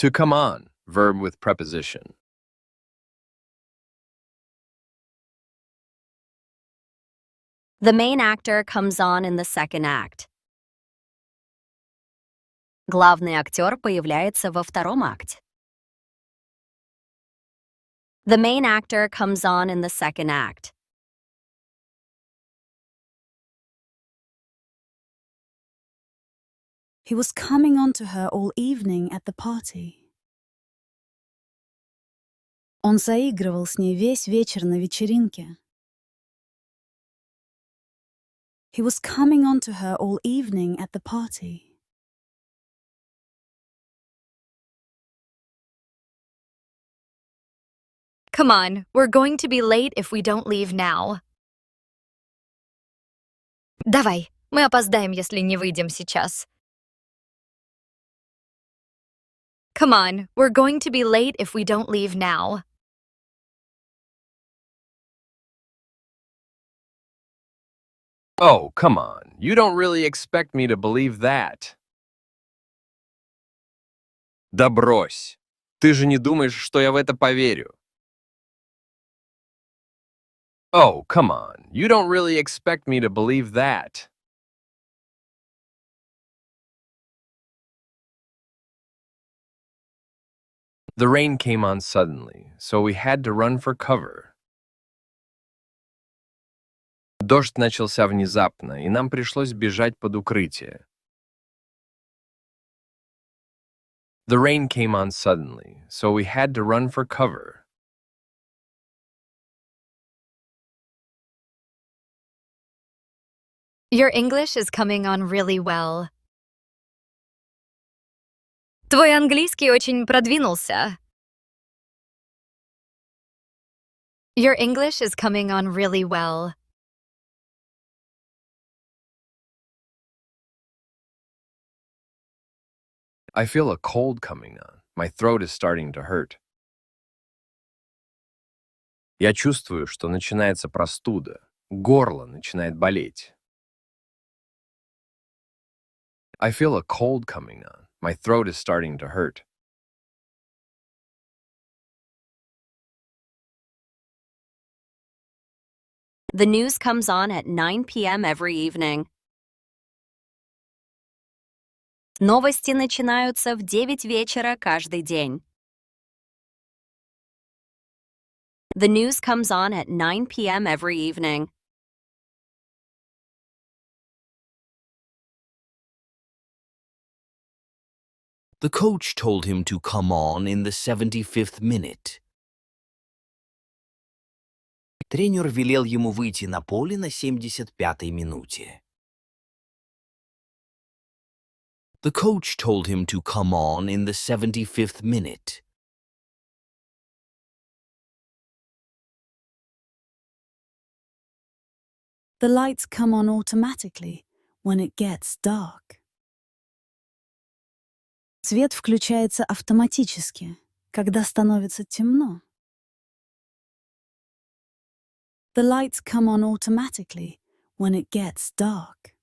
To come on, verb with preposition. The main actor comes on in the second act. Главный актер появляется во втором акте. The main actor comes on in the second act. He was coming on to her all evening at the party. Он заигрывал с ней весь вечер на вечеринке. He was coming on to her all evening at the party. Come on, we're going to be late if we don't leave now. Давай, мы опоздаем, если не выйдем сейчас. Come on, we're going to be late if we don't leave now. Oh, come on. You don't really expect me to believe that. Да брось. Ты же не думаешь, что я в это поверю. Oh, come on. You don't really expect me to believe that. The rain came on suddenly, so we had to run for cover. Дождь начался внезапно, и нам пришлось бежать под укрытие. The rain came on suddenly, so we had to run for cover. Your English is coming on really well. Твой английский очень продвинулся. Your English is coming on really well. I feel a cold coming on. My throat is starting to hurt. Я чувствую, что начинается простуда. Горло начинает болеть. I feel a cold coming on. My throat is starting to hurt. The news comes on at 9 p.m. every evening. Новости начинаются в 9 вечера каждый день. The news comes on at 9 p.m. every evening. The coach told him to come on in the 75th minute. Тренер велел ему выйти на поле на 75-й минуте. The coach told him to come on in the 75th minute. The lights come on automatically when it gets dark. Свет включается автоматически, когда становится темно. The lights come on automatically when it gets dark.